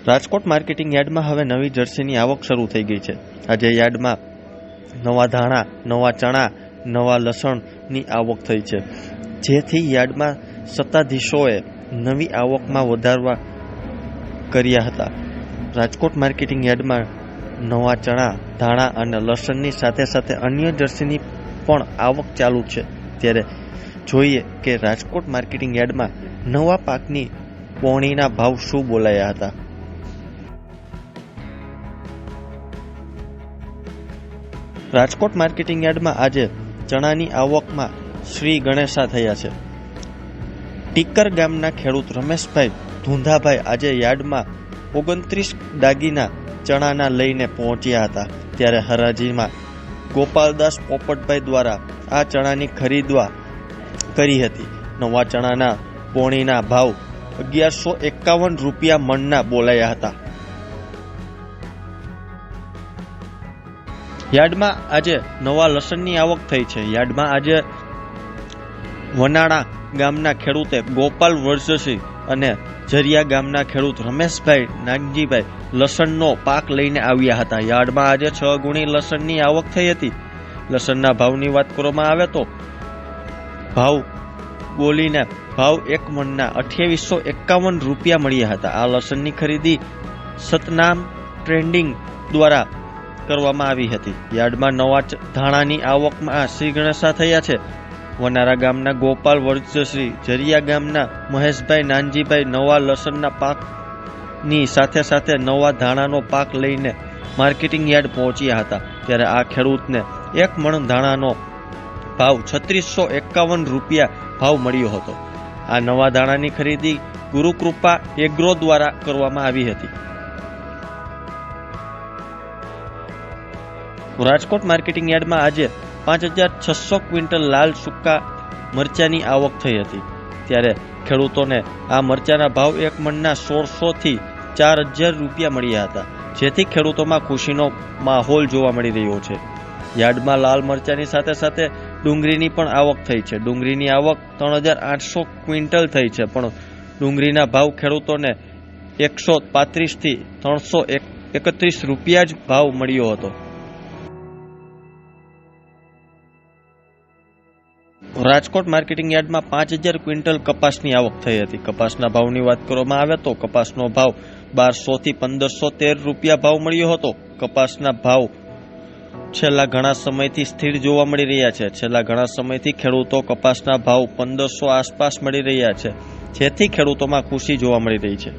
Rajkot marketing યાર્ડમાં હવે નવી જર્સીની આવક શરૂ થઈ ગઈ છે। આજે યાર્ડમાં નવા ધાણા, નવા ચણા, નવા લસણની આવક થઈ છે, જેથી યાર્ડમાં સત્તાધીશોએ નવી આવકમાં વધારવા કર્યા હતા। રાજકોટ માર્કેટિંગ યાર્ડમાં નવા ચણા, ધાણા અને લસણની સાથે સાથે અન્ય જર્સીની પણ આવક ચાલુ છે। ત્યારે જોઈએ કે રાજકોટ માર્કેટિંગ યાર્ડમાં નવા પાકની પોણીના ભાવ શું બોલાયા હતા। રાજકોટ માર્કેટિંગ યાર્ડમાં આજે ચણાની આવકમાં શ્રી ગણેશા થયા છે। ટીકર ગામના ખેડૂત રમેશભાઈ ધુંધાભાઈ આજે યાર્ડમાં 29 દાગીના ચણાના લઈને પહોંચ્યા હતા। ત્યારે હરાજીમાં ગોપાલદાસ પોપટભાઈ દ્વારા આ ચણાની ખરીદવા કરી હતી। નવા ચણાના પોણીના ભાવ 1151 રૂપિયા મણના બોલાયા હતા। યાર્ડમાં આજે નવા લસણની આવક થઈ છે। યાર્ડમાં આજે વનાળા ગામના ખેડૂતે ગોપાલ વર્ઝસી અને જરિયા ગામના ખેડૂત રમેશભાઈ નાગજીભાઈ લસણનો પાક લઈને આવ્યા હતા। યાર્ડમાં આજે 6 ગુણી લસણની આવક થઈ હતી। લસણના ભાવની વાત કરવામાં આવે તો ભાવ બોલીને ભાવ એક મણના 2851 રૂપિયા મળ્યા હતા। આ લસણની ખરીદી સતનામ ટ્રેડિંગ દ્વારા કરવામાં આવી હતી। યાર્ડમાં નવા ધાણાની આવકમાં શ્રી ગણેશા થયા છે। વનારા ગામના ગોપાલ વર્ઝશ્રી, જરિયા ગામના મહેશભાઈ નાનજીભાઈ નવા લસણના પાકની સાથે સાથે નવા ધાણાનો પાક લઈને માર્કેટિંગ યાર્ડ પહોંચ્યા હતા। ત્યારે આ ખેડૂતને એક મણ ધાણાનો ભાવ 3651 રૂપિયા ભાવ મળ્યો હતો। આ નવા ધાણાની ખરીદી ગુરુકૃપા એગ્રો દ્વારા કરવામાં આવી હતી। રાજકોટ માર્કેટિંગ યાર્ડમાં આજે 5600 ક્વિન્ટલ લાલ સૂકા મરચાની આવક થઈ હતી। ત્યારે ખેડૂતોને આ મરચાના ભાવ એક મણના 1600 થી 4000 રૂપિયા મળ્યા હતા, જેથી ખેડૂતોમાં ખુશીનો માહોલ જોવા મળી રહ્યો છે। યાર્ડમાં લાલ મરચાની સાથે સાથે ડુંગળીની પણ આવક થઈ છે। ડુંગળીની આવક 3800 ક્વિન્ટલ થઈ છે, પણ ડુંગળીના ભાવ ખેડૂતોને 135 થી 331 રૂપિયા જ ભાવ મળ્યો હતો। રાજકોટ માર્કેટિંગ યાર્ડમાં 5000 ક્વિન્ટલ કપાસની આવક થઈ હતી। કપાસના ભાવની વાત કરવામાં આવે તો કપાસનો ભાવ 1200 થી 1513 રૂપિયા ભાવ મળ્યો હતો। કપાસના ભાવ છેલ્લા ઘણા સમયથી સ્થિર જોવા મળી રહ્યા છે। છેલ્લા ઘણા સમયથી ખેડૂતો કપાસના ભાવ 1500 આસપાસ મળી રહ્યા છે, જેથી ખેડૂતોમાં ખુશી જોવા મળી રહી છે।